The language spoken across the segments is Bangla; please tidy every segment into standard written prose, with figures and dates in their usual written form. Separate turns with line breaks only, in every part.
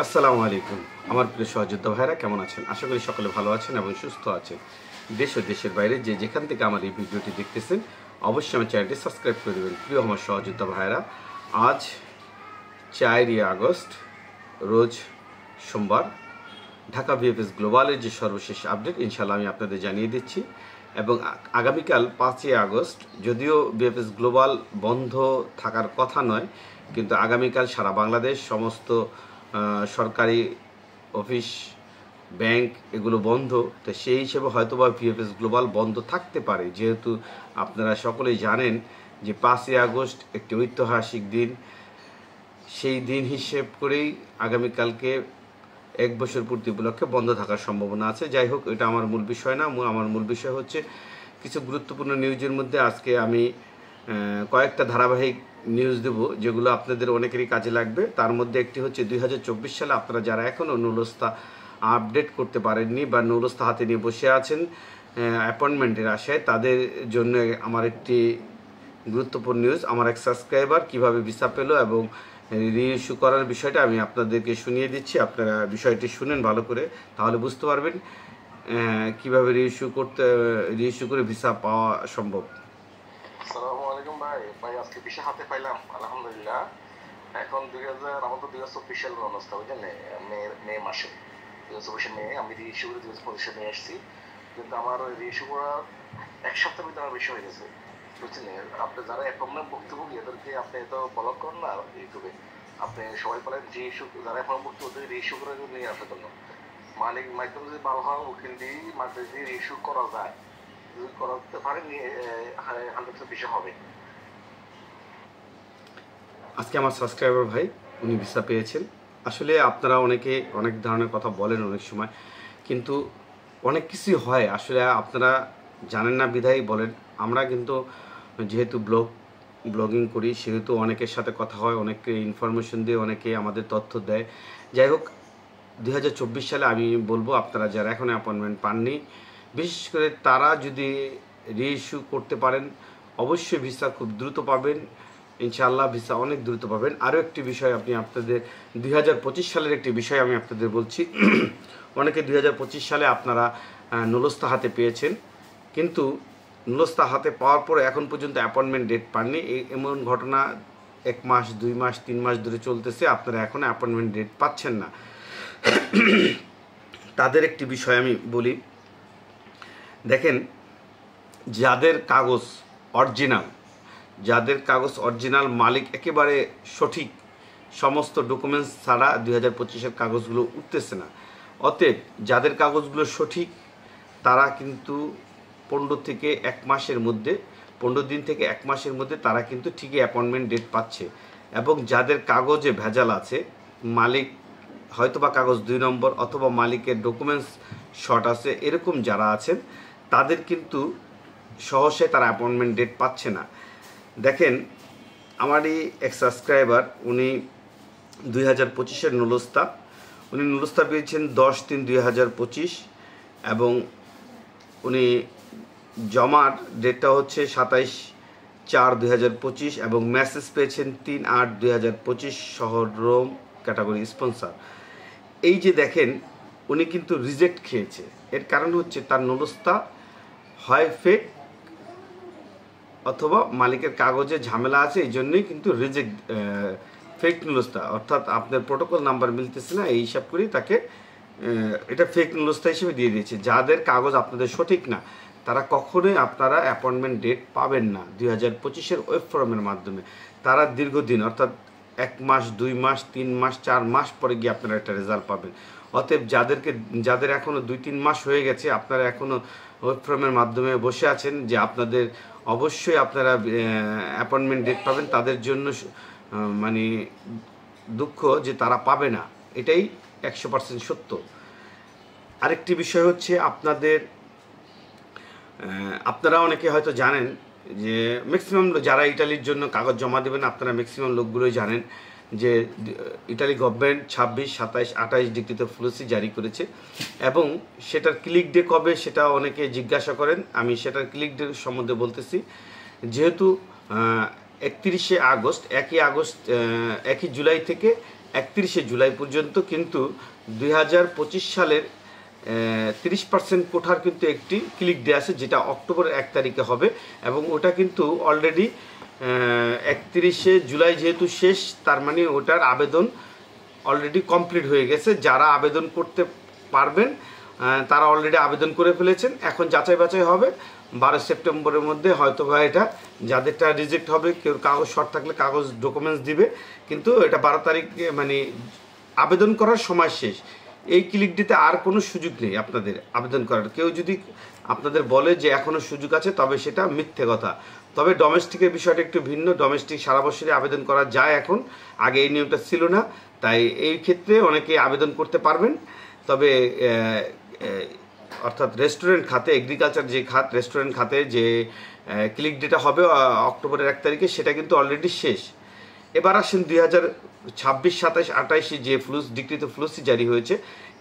আসসালামু আলাইকুম। আমার প্রিয় সহযোদ্ধা ভাইরা কেমন আছেন? আশা করি সকলে ভালো আছেন এবং সুস্থ আছেন। দেশ ও দেশের বাইরে যে যেখান থেকে আমার এই ভিডিওটি দেখতেছেন অবশ্যই আমার চ্যানেলটি সাবস্ক্রাইব করে দেবেন। প্রিয় আমার সহযোদ্ধা ভাইরা, আজ 4ই আগস্ট রোজ সোমবার ঢাকা বিএফএস গ্লোবালের যে সর্বশেষ আপডেট ইনশাআল্লাহ আমি আপনাদের জানিয়ে দিচ্ছি। এবং আগামীকাল 5ই আগস্ট যদিও বিএফএস গ্লোবাল বন্ধ থাকার কথা নয়, কিন্তু আগামীকাল সারা বাংলাদেশ সমস্ত সরকারি অফিস, ব্যাংক এগুলো বন্ধ। তো সেই হিসেবে হয়তোবা বিএফএস গ্লোবাল বন্ধ থাকতে পারে, যেহেতু আপনারা সকলেই জানেন যে 5ই আগস্ট একটি ঐতিহাসিক দিন। সেই দিন হিসেব করেই আগামীকালকে 1 বছর পূর্তি উপলক্ষে বন্ধ থাকার সম্ভাবনা আছে। যাই হোক, এটা আমার মূল বিষয় না। আমার মূল বিষয় হচ্ছে কিছু গুরুত্বপূর্ণ নিউজের মধ্যে আজকে আমি কয়েকটা ধারাবাহিক নিউজ দেব, যেগুলো আপনাদের অনেকেরই কাজে লাগবে। তার মধ্যে একটি হচ্ছে 2024 সালে আপনারা যারা এখনও নুলস্থা আপডেট করতে পারেননি বা নুলস্থা হাতে নিয়ে বসে আছেন অ্যাপয়েন্টমেন্টের আশায়, তাদের জন্য আমার একটি গুরুত্বপূর্ণ নিউজ। আমার এক সাবস্ক্রাইবার কীভাবে ভিসা পেল এবং রিইস্যু করার বিষয়টা আমি আপনাদেরকে শুনিয়ে দিচ্ছি। আপনারা বিষয়টি শুনেন ভালো করে, তাহলে বুঝতে পারবেন কীভাবে রিইস্যু করে ভিসা পাওয়া সম্ভব।
আসসালামু আলাইকুম ভাই আজকে ভিসা হাতে পাইলাম আলহামদুলিল্লাহ। এখন 2024 সালের অবস্থা বুঝলেন, মে মাসে 2024 মে আমি রিইস্যু করে 2025 সালে নিয়ে আসছি। কিন্তু আমার রিইস্যু করার এক সপ্তাহের ভিতরে আমার বেশি হয়ে গেছে বুঝছেন। আপনি যারা অ্যাপয়েন্টমেন্ট ভুক্তভোগী এদেরকে আপনি এত ব্লক করেন না ইউটিউবে, আপনি সবাই বলেন রিইস্যু, যারা অ্যাপয়েন্টমেন্ট ভুক্তভোগী রিইস্যু করে নিয়ে আসার জন্য মালিক মাধ্যম যদি ভালো হয় উকিল দিয়ে মাধ্যমে যদি রিইস্যু করা যায়, যদি করাতে পারেন 100% বিষয় হবে।
আজকে আমার সাবস্ক্রাইবার ভাই উনি ভিসা পেয়েছেন। আসলে আপনারা অনেকে অনেক ধরনের কথা বলেন অনেক সময়, কিন্তু অনেক কিছুই হয় আসলে আপনারা জানেন না বিধায় বলেন। আমরা কিন্তু যেহেতু ব্লগিং করি সেহেতু অনেকের সাথে কথা হয়, অনেকে ইনফরমেশন দিয়ে অনেকে আমাদের তথ্য দেয়। যাই হোক, 2024 সালে আমি বলবো আপনারা যারা এখন অ্যাপয়েন্টমেন্ট পাননি, বিশেষ করে তারা যদি রিইস্যু করতে পারেন অবশ্যই ভিসা খুব দ্রুত পাবেন ইনশাআল্লাহ। ভিসা অনেক দ্রুত পাবেন। আরও একটি বিষয় আপনাদের 2025 সালের একটি বিষয় আমি আপনাদের বলছি। অনেকে 2025 সালে আপনারা নুলস্থা হাতে পেয়েছেন, কিন্তু নুলস্থা হাতে পাওয়ার পরে এখন পর্যন্ত অ্যাপয়েন্টমেন্ট ডেট পাননি। এমন ঘটনা 1 মাস 2 মাস 3 মাস ধরে চলতেছে, আপনারা এখন অ্যাপয়েন্টমেন্ট ডেট পাচ্ছেন না। তাদের একটি বিষয় আমি বলি, দেখেন যাদের কাগজ অরিজিনাল মালিক একেবারে সঠিক, সমস্ত ডকুমেন্টস ছাড়া 2025-এর কাগজগুলো উঠতেছে না। অতএব যাদের কাগজগুলো সঠিক তারা কিন্তু 15 দিন থেকে 1 মাসের মধ্যে তারা কিন্তু ঠিকই অ্যাপয়েন্টমেন্ট ডেট পাচ্ছে। এবং যাদের কাগজে ভেজাল আছে, মালিক হয়তোবা কাগজ 2 নম্বর অথবা মালিকের ডকুমেন্টস শর্ট আছে, এরকম যারা আছেন তাদের কিন্তু সহসায় তারা অ্যাপয়েন্টমেন্ট ডেট পাচ্ছে না। দেখেন আমারই এক সাবস্ক্রাইবার, উনি 2025-এর নুলস্থা পেয়েছেন 10/3/2025 এবং উনি জমার ডেটটা হচ্ছে 27/4/2025 এবং মেসেজ পেয়েছেন 3/8/2025 শহর রোম, ক্যাটাগরি স্পন্সর। এই যে দেখেন উনি কিন্তু রিজেক্ট খেয়েছে। এর কারণ হচ্ছে তার নুলস্থা হয় ফেক অথবা মালিকের কাগজে ঝামেলা আছে, এই জন্যই কিন্তু ফেক নুলস্থা, অর্থাৎ আপনার প্রোটোকল নাম্বার মিলতেছে না, এই হিসাব করেই তাকে এটা ফেক নুলস্থা হিসেবে দিয়ে দিয়েছে। যাদের কাগজ আপনাদের সঠিক না তারা কখনোই আপনারা অ্যাপয়েন্টমেন্ট ডেট পাবেন না 2025-এর ওয়েব ফর্মের মাধ্যমে। তারা দীর্ঘদিন অর্থাৎ 1 মাস 2 মাস 3 মাস 4 মাস পরে গিয়ে আপনারা একটা রেজাল্ট পাবেন। অতএব যাদের এখনও 2-3 মাস হয়ে গেছে, আপনারা এখনও ওয়েব ফর্মের মাধ্যমে বসে আছেন, যে আপনাদের অবশ্যই আপনারা অ্যাপয়েন্টমেন্ট ডেট পাবেন, তাদের জন্য মানে দুঃখ যে তারা পাবে না, এটাই 100% সত্য। আরেকটি বিষয় হচ্ছে আপনারা অনেকে হয়তো জানেন যে ম্যাক্সিমাম যারা ইটালির জন্য কাগজ জমা দেবেন, আপনারা ম্যাক্সিমাম লোকগুলোই জানেন যে ইটালি গভর্নমেন্ট 26, 27, 28 ডিগ্রিতে ফ্লুসি জারি করেছে এবং সেটার ক্লিক ডে কবে সেটা অনেকে জিজ্ঞাসা করেন। আমি সেটার ক্লিক ডে সম্বন্ধে বলতেছি। যেহেতু 31 আগস্ট 1 জুলাই থেকে 31শে জুলাই পর্যন্ত, কিন্তু 2025 সালের 30% কোঠার কিন্তু একটি ক্লিক ডে আছে, যেটা অক্টোবরের 1 তারিখে হবে। এবং ওটা কিন্তু অলরেডি 31শে জুলাই যেহেতু শেষ, তার মানে ওটার আবেদন অলরেডি কমপ্লিট হয়ে গেছে। যারা আবেদন করতে পারবেন তারা অলরেডি আবেদন করে ফেলেছেন। এখন যাচাই বাছাই হবে 12 সেপ্টেম্বরের মধ্যে, হয়তো বা এটা যাদেরটা রিজেক্ট হবে, কেউ কাগজ শর্ট থাকলে কাগজ ডকুমেন্টস দিবে, কিন্তু এটা 12 তারিখে মানে আবেদন করার সময় শেষ। এই ক্লিক দিতে আর কোনো সুযোগ নেই আপনাদের আবেদন করার। কেউ যদি আপনাদের বলে যে এখনও সুযোগ আছে, তবে সেটা মিথ্যে কথা। তবে ডোমেস্টিকের বিষয়টা একটু ভিন্ন। ডোমেস্টিক সারা বছরই আবেদন করা যায় এখন, আগে এই নিয়মটা ছিল না। তাই এই ক্ষেত্রে অনেকে আবেদন করতে পারবেন। তবে অর্থাৎ রেস্টুরেন্ট খাতে, এগ্রিকালচার যে খাত, রেস্টুরেন্ট খাতে যে ক্লিক ডেটা হবে অক্টোবরের 1 তারিখে, সেটা কিন্তু অলরেডি শেষ। এবার আসেন 2026, 27, 28 যে ডিক্রিত ফ্লুসি জারি হয়েছে,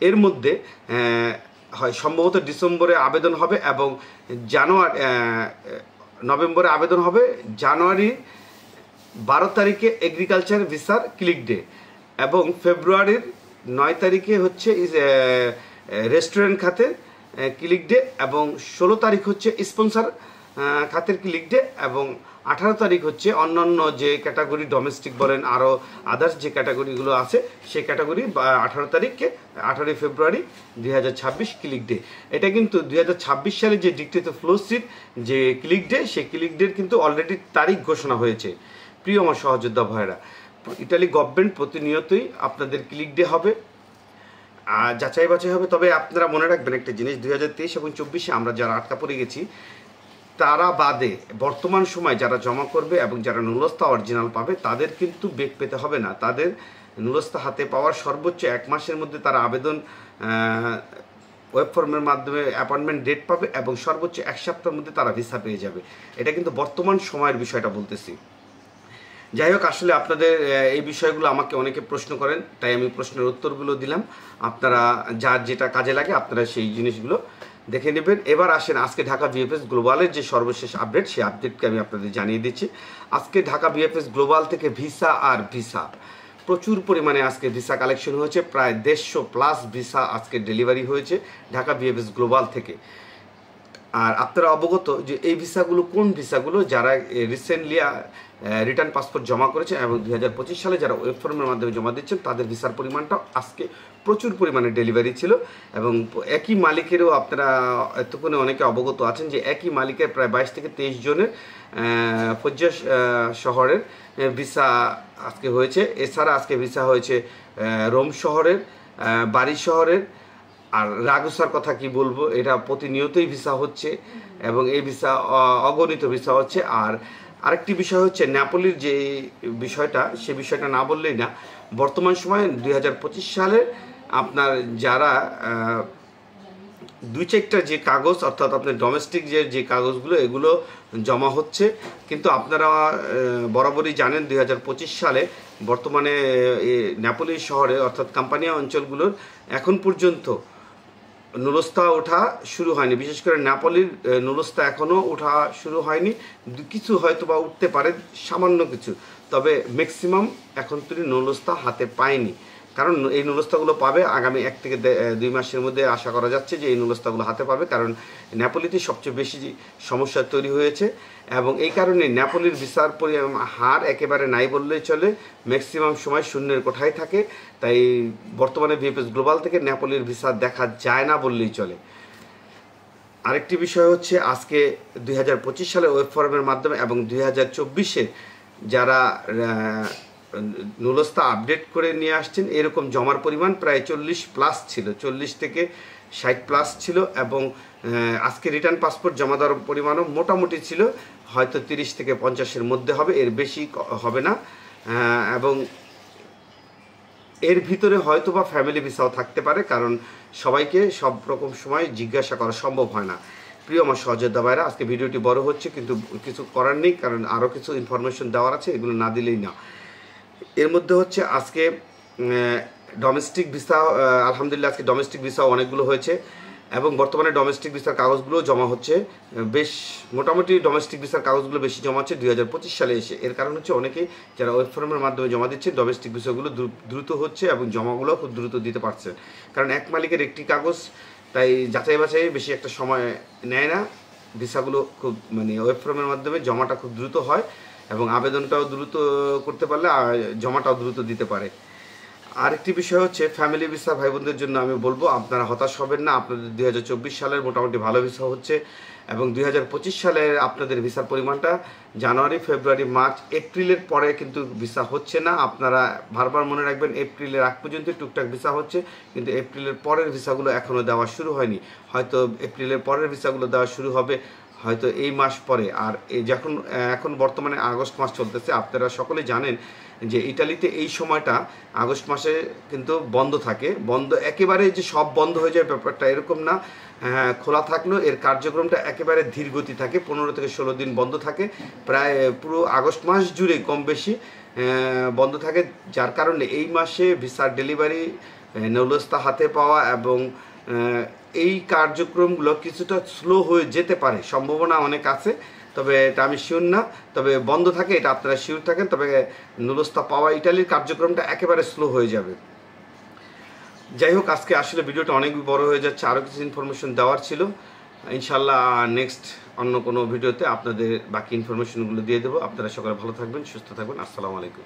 এর মধ্যে হয় সম্ভবত ডিসেম্বরে আবেদন হবে এবং নভেম্বরে আবেদন হবে। জানুয়ারি 12 তারিখে এগ্রিকালচার ভিসার ক্লিক ডে এবং ফেব্রুয়ারির 9 তারিখে হচ্ছে রেস্টুরেন্ট খাতের ক্লিক ডে এবং 16 তারিখ হচ্ছে স্পন্সর খাতের ক্লিক ডে এবং 18 তারিখ হচ্ছে অন্যান্য যে ক্যাটাগরি, ডোমেস্টিক বলেন আরও আদার্স যে ক্যাটাগরিগুলো আছে, সেই ক্যাটাগরি 18 তারিখে 18 ফেব্রুয়ারি 2026 ক্লিক ডে। এটা কিন্তু 2026 সালে যে ডিক্রিত ফ্লুসির যে ক্লিক ডে, সেই ক্লিক ডের কিন্তু অলরেডি তারিখ ঘোষণা হয়েছে। প্রিয় আমার সহযোদ্ধা ভাইরা, ইটালি গভর্নমেন্ট প্রতিনিয়তই আপনাদের ক্লিক ডে হবে, যাচাই বাছাই হবে। তবে আপনারা মনে রাখবেন একটা জিনিস, 2023 এবং 24-এ আমরা যারা আটকা পড়ে গেছি, তারা বাদে বর্তমান সময় যারা জমা করবে এবং যারা নুলস্তা অরিজিনাল পাবে, তাদের কিন্তু বেগ পেতে হবে না। তাদের নুলস্তা হাতে পাওয়ার সর্বোচ্চ 1 মাসের মধ্যে তারা আবেদন ওয়েব ফর্মের মাধ্যমে অ্যাপয়েন্টমেন্ট ডেট পাবে এবং সর্বোচ্চ 1 সপ্তাহের মধ্যে তারা ভিসা পেয়ে যাবে। এটা কিন্তু বর্তমান সময়ের বিষয়টা বলতেছি। যাই হোক, আসলে আপনাদের এই বিষয়গুলো আমাকে অনেকে প্রশ্ন করেন, তাই আমি প্রশ্নের উত্তরগুলো দিলাম। আপনারা যার যেটা কাজে লাগে আপনারা সেই জিনিসগুলো দেখে নেবেন। এবার আসেন আজকে ঢাকা ভিএফএস গ্লোবালের যে সর্বশেষ আপডেট, সেই আপডেটকে আমি আপনাদের জানিয়ে দিচ্ছি। আজকে ঢাকা ভিএফএস গ্লোবাল থেকে ভিসা প্রচুর পরিমাণে আজকে ভিসা কালেকশন হয়েছে। প্রায় 150+ ভিসা আজকে ডেলিভারি হয়েছে ঢাকা ভিএফএস গ্লোবাল থেকে। আর আপনারা অবগত যে এই ভিসাগুলো কোন ভিসাগুলো, যারা রিসেন্টলি রিটার্ন পাসপোর্ট জমা করেছে এবং 2025 সালে যারা ওয়েব ফর্মের মাধ্যমে জমা দিচ্ছেন, তাদের ভিসার পরিমাণটা আজকে প্রচুর পরিমাণে ডেলিভারি ছিল। এবং একই মালিকেরও আপনারা এতক্ষণে অনেকে অবগত আছেন যে একই মালিকের প্রায় 22 থেকে 23 জনের পর্যায় শহরের ভিসা আজকে হয়েছে। এছাড়া আজকে ভিসা হয়েছে রোম শহরের, বাড়ি শহরের, আর রাগুসার কথা কি বলবো, এটা প্রতিনিয়তই ভিসা হচ্ছে এবং এই ভিসা অগণিত ভিসা হচ্ছে। আর আরেকটি বিষয় হচ্ছে নেপোলির যে বিষয়টা, সে বিষয়টা না বললেই না। বর্তমান সময়ে 2025 সালে আপনার যারা 2-4টা যে কাগজ, অর্থাৎ আপনার ডোমেস্টিক যে কাগজগুলো, এগুলো জমা হচ্ছে। কিন্তু আপনারা বরাবরই জানেন 2025 সালে বর্তমানে নেপোলি শহরে অর্থাৎ কাম্পানিয়া অঞ্চলগুলোর এখন পর্যন্ত নুলস্তা ওঠা শুরু হয়নি। বিশেষ করে নেপোলির নুলস্তা এখনও ওঠা শুরু হয়নি। কিছু হয়তো বা উঠতে পারে, সামান্য কিছু, তবে ম্যাক্সিমাম এখন তুই নুলস্তা হাতে পায়নি। কারণ এই নুলস্তাগুলো পাবে আগামী 1 থেকে 2 মাসের মধ্যে। আশা করা যাচ্ছে যে এই নুলস্তাগুলো হাতে পাবে, কারণ নেপোলিতে সবচেয়ে বেশি সমস্যা তৈরি হয়েছে এবং এই কারণে নেপোলির ভিসার হার একেবারে নাই বললেই চলে, ম্যাক্সিমাম সময় শূন্যের কোঠায় থাকে। তাই বর্তমানে ভিএফএস গ্লোবাল থেকে নেপোলির ভিসা দেখা যায় না বললেই চলে। আরেকটি বিষয় হচ্ছে আজকে 2025 সালে ওয়েব ফর্মের মাধ্যমে এবং 2024-এ যারা নুলস্তা আপডেট করে নিয়ে আসছেন, এরকম জমার পরিমাণ প্রায় 40+ ছিল, 40 থেকে 60+ ছিল। এবং আজকে রিটার্ন পাসপোর্ট জমা দেওয়ার পরিমাণও মোটামুটি ছিল, হয়তো 30 থেকে 50-এর মধ্যে হবে, এর বেশি হবে না। এবং এর ভিতরে হয়তো বা ফ্যামিলি ভিসাও থাকতে পারে, কারণ সবাইকে সব রকম সময় জিজ্ঞাসা করা সম্ভব হয় না। প্রিয় আমার সহযোদ্ধা ভাইরা, আজকে ভিডিওটি বড় হচ্ছে, কিন্তু কিছু করার নেই, কারণ আরও কিছু ইনফরমেশন দেওয়ার আছে, এগুলো না দিলেই না। এর মধ্যে হচ্ছে আজকে ডোমেস্টিক ভিসা, আলহামদুলিল্লাহ আজকে ডোমেস্টিক ভিসা অনেকগুলো হয়েছে। এবং বর্তমানে ডোমেস্টিক ভিসার কাগজগুলো জমা হচ্ছে বেশ মোটামুটি ডোমেস্টিক ভিসার কাগজগুলো বেশি জমা হচ্ছে 2025 সালে এসে। এর কারণ হচ্ছে অনেকেই যারা ওয়েব ফর্মের মাধ্যমে জমা দিচ্ছে ডোমেস্টিক ভিসাগুলো দ্রুত হচ্ছে এবং জমাগুলো খুব দ্রুত দিতে পারছে, কারণ এক মালিকের একটি কাগজ, তাই যাচাই বাছাই বেশি একটা সময় নেয় না। ভিসাগুলো খুব মানে ওয়েব ফর্মের মাধ্যমে জমাটা খুব দ্রুত হয় এবং আবেদনটাও দ্রুত করতে পারলে জমাটাও দ্রুত দিতে পারে। আরেকটি বিষয় হচ্ছে ফ্যামিলি ভিসা ভাই বোনদের জন্য আমি বলবো আপনারা হতাশ হবেন না। আপনাদের 2024 সালের মোটামুটি ভালো ভিসা হচ্ছে এবং 2025 সালের আপনাদের ভিসার পরিমাণটা জানুয়ারি, ফেব্রুয়ারি, মার্চ, এপ্রিলের পরে কিন্তু ভিসা হচ্ছে না। আপনারা বারবার মনে রাখবেন এপ্রিলের আগ পর্যন্ত টুকটাক ভিসা হচ্ছে, কিন্তু এপ্রিলের পরের ভিসাগুলো এখনও দেওয়া শুরু হয়নি। হয়তো এপ্রিলের পরের ভিসাগুলো দেওয়া শুরু হবে হয়তো এই মাস পরে। আর এই এখন বর্তমানে আগস্ট মাস চলতেছে, আপনারা সকলেই জানেন যে ইটালিতে এই সময়টা আগস্ট মাসে কিন্তু বন্ধ থাকে। বন্ধ একেবারে যে সব বন্ধ হয়ে যায় ব্যাপারটা এরকম না, খোলা থাকলেও এর কার্যক্রমটা একেবারে ধীর গতি থাকে, 15 থেকে 16 দিন বন্ধ থাকে, প্রায় পুরো আগস্ট মাস জুড়ে কম বেশি বন্ধ থাকে। যার কারণে এই মাসে ভিসার ডেলিভারি, নৌলস্তা হাতে পাওয়া এবং এই কার্যক্রমগুলো কিছুটা স্লো হয়ে যেতে পারে, সম্ভাবনা অনেক আছে, তবে এটা আমি শিওর না। তবে বন্ধ থাকে এটা আপনারা শিওর থাকেন, তবে নুলস্তা পাওয়া ইটালির কার্যক্রমটা একেবারে স্লো হয়ে যাবে। যাই হোক, আজকে আসলে ভিডিওটা অনেক বড় হয়ে যাচ্ছে, আরও কিছু ইনফরমেশন দেওয়ার ছিল। ইনশাল্লাহ নেক্সট অন্য কোনো ভিডিওতে আপনাদের বাকি ইনফরমেশনগুলো দিয়ে দেবো। আপনারা সকলে ভালো থাকবেন, সুস্থ থাকবেন। আসসালামু আলাইকুম।